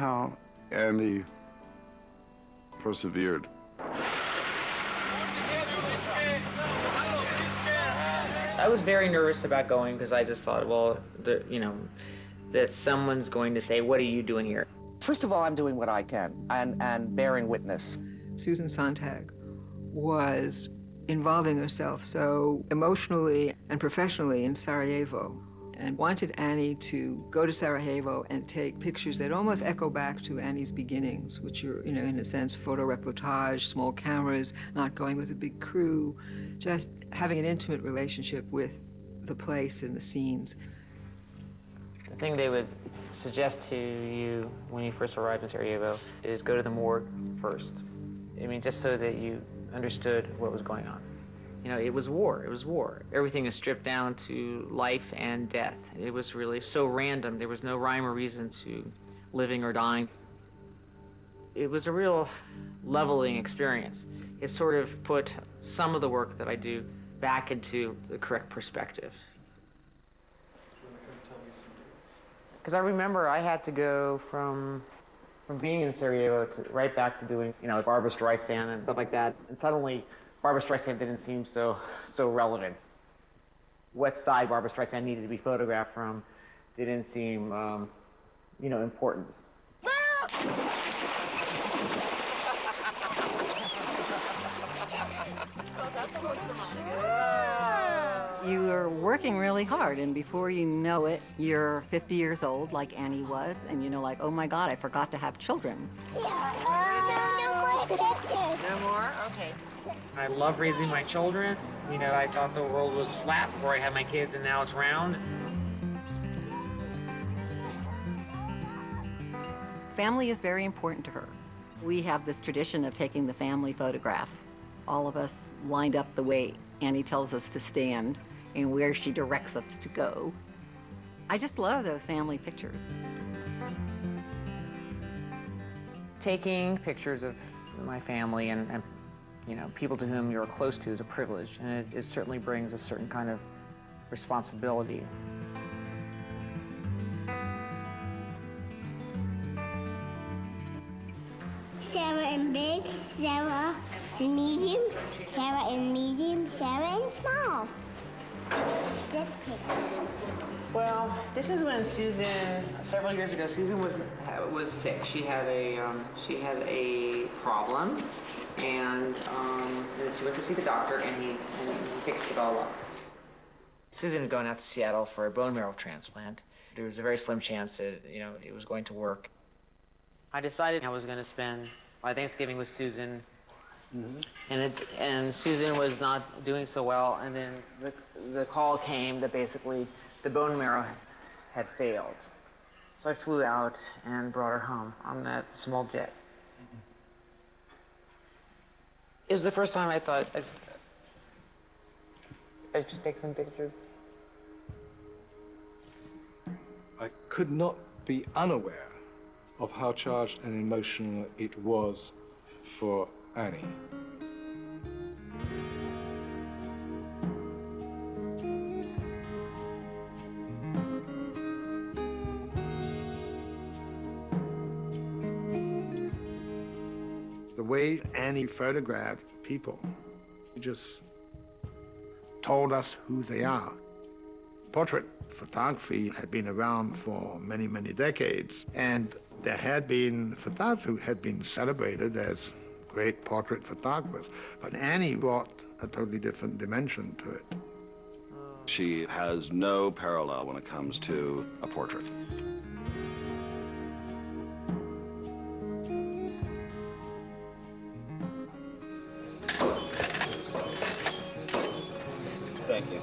How Annie persevered. I was very nervous about going because I just thought, well, that someone's going to say, what are you doing here? First of all, I'm doing what I can and bearing witness. Susan Sontag was involving herself so emotionally and professionally in Sarajevo and wanted Annie to go to Sarajevo and take pictures that almost echo back to Annie's beginnings, which are, in a sense, photo reportage, small cameras, not going with a big crew, just having an intimate relationship with the place and the scenes. The thing they would suggest to you when you first arrived in Sarajevo is go to the morgue first. I mean, just so that you understood what was going on. It was war. It was war. Everything is stripped down to life and death. It was really so random. There was no rhyme or reason to living or dying. It was a real leveling experience. It sort of put some of the work that I do back into the correct perspective. Because I remember I had to go from being in Sarajevo right back to doing, Barbra Streisand and stuff like that. And suddenly, Barbra Streisand didn't seem so relevant. What side Barbra Streisand needed to be photographed from didn't seem, important. You are working really hard, and before you know it, you're 50 years old, like Annie was, and like, oh my God, I forgot to have children. Yeah, no more pictures. No more? Okay. I love raising my children. I thought the world was flat before I had my kids, and now it's round. Family is very important to her. We have this tradition of taking the family photograph. All of us lined up the way Annie tells us to stand and where she directs us to go. I just love those family pictures. Taking pictures of my family and people to whom you're close to is a privilege, and it certainly brings a certain kind of responsibility. Sarah in big, Sarah in medium, Sarah in medium, Sarah in small. It's this picture. Well, this is when Susan, several years ago, Susan was sick. She had a problem, and she went to see the doctor, and he fixed it all up. Susan had gone out to Seattle for a bone marrow transplant. There was a very slim chance that it was going to work. I decided I was going to spend my Thanksgiving with Susan. Mm-hmm. And Susan was not doing so well, and then the call came that basically the bone marrow had failed. So I flew out and brought her home on that small jet. Mm-hmm. It was the first time I thought I should take some pictures. I could not be unaware of how charged and emotional it was for Annie. The way Annie photographed people, she just told us who they are. Portrait photography had been around for many, many decades, and there had been photographers who had been celebrated as great portrait photographers, but Annie brought a totally different dimension to it. She has no parallel when it comes to a portrait. Thank you.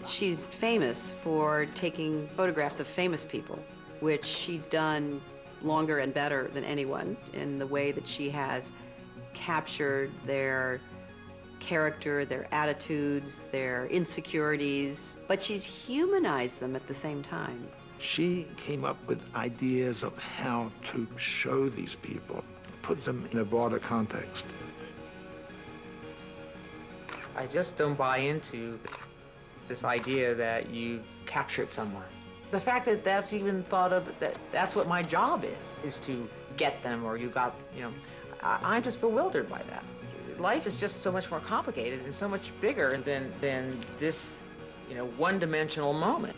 She's famous for taking photographs of famous people, which she's done longer and better than anyone in the way that she has captured their character, their attitudes, their insecurities, but she's humanized them at the same time. She came up with ideas of how to show these people, put them in a broader context. I just don't buy into this idea that you captured someone. The fact that that's even thought of, that's what my job is to get them, or you got, you know, I'm just bewildered by that. Life is just so much more complicated and so much bigger than this, you know, one-dimensional moment.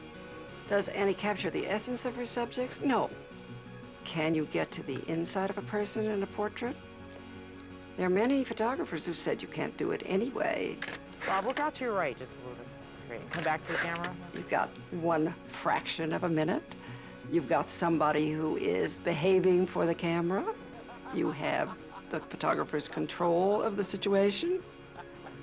Does Annie capture the essence of her subjects? No. Can you get to the inside of a person in a portrait? There are many photographers who said you can't do it anyway. Bob, look out to your right just a little bit. Great. Come back to the camera. You've got one fraction of a minute. You've got somebody who is behaving for the camera. You have the photographer's control of the situation.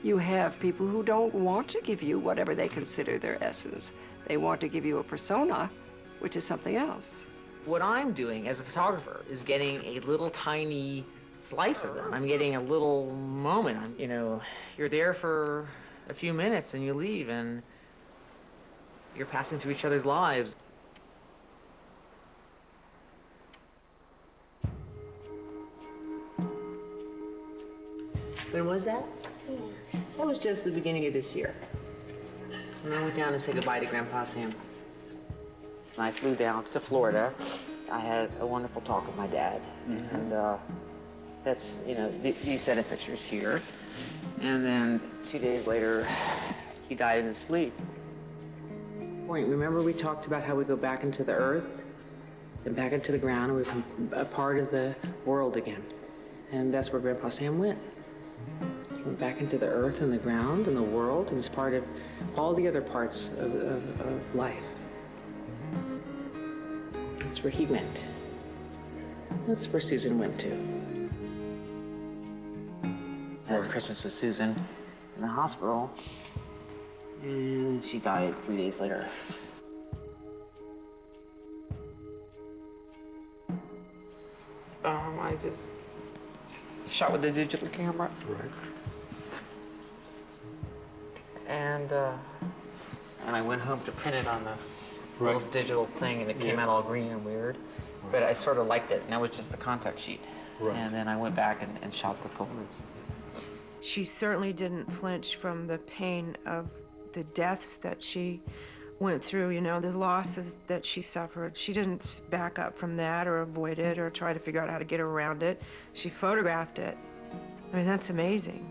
You have people who don't want to give you whatever they consider their essence. They want to give you a persona, which is something else. What I'm doing as a photographer is getting a little tiny slice of them. I'm getting a little moment. You know, you're there for a few minutes and you leave and you're passing through each other's lives. When was that? That was just the beginning of this year. And I went down to say goodbye to Grandpa Sam. And I flew down to Florida. I had a wonderful talk with my dad. And that's, you know, these set of pictures here. And then 2 days later, he died in his sleep. Remember we talked about how we go back into the earth, then back into the ground, and we become a part of the world again. And that's where Grandpa Sam went. He went back into the earth and the ground and the world, and was part of all the other parts of life. That's where he went. That's where Susan went too. I had Christmas with Susan in the hospital, and she died 3 days later. I just shot with a digital camera. Right. And I went home to print it on the little digital thing, and it came out all green and weird. Right. But I sort of liked it, and that was just the contact sheet. Right. And then I went back and shot the Polaroids. She certainly didn't flinch from the pain of the deaths that she went through, you know, the losses that she suffered. She didn't back up from that or avoid it or try to figure out how to get around it. She photographed it. I mean, that's amazing.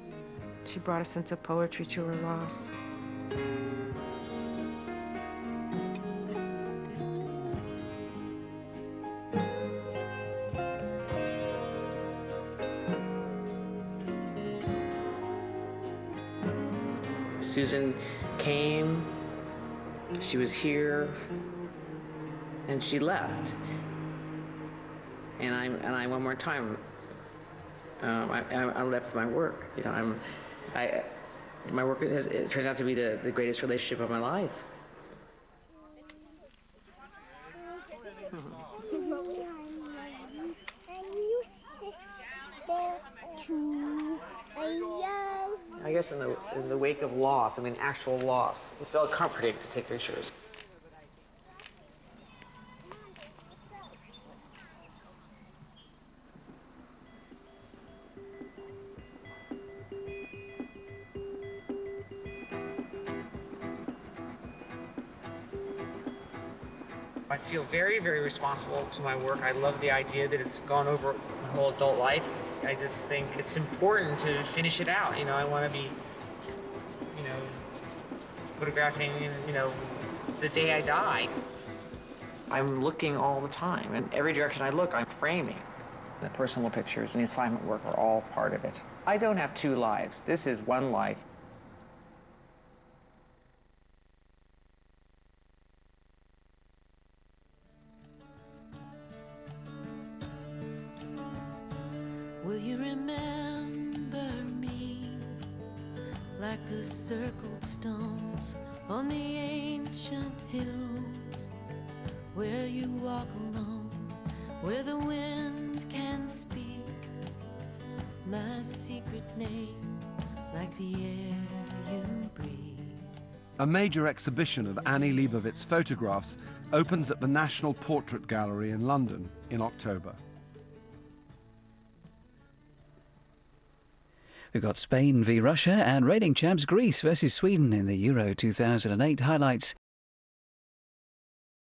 She brought a sense of poetry to her loss. Susan came, she was here, and she left. And I one more time, I left my work. You know, my work it turns out to be the greatest relationship of my life. I guess in the wake of loss, I mean actual loss, it felt comforting to take pictures. I feel very, very responsible to my work. I love the idea that it's gone over my whole adult life. I just think it's important to finish it out. You know, I want to be, you know, photographing, you know, the day I die. I'm looking all the time, and every direction I look, I'm framing. The personal pictures and the assignment work are all part of it. I don't have two lives. This is one life. Will you remember me like the circled stones on the ancient hills where you walk alone, where the wind can speak my secret name like the air you breathe? A major exhibition of Annie Leibovitz photographs opens at the National Portrait Gallery in London in October. We've got Spain v Russia and reigning champs Greece versus Sweden in the Euro 2008 highlights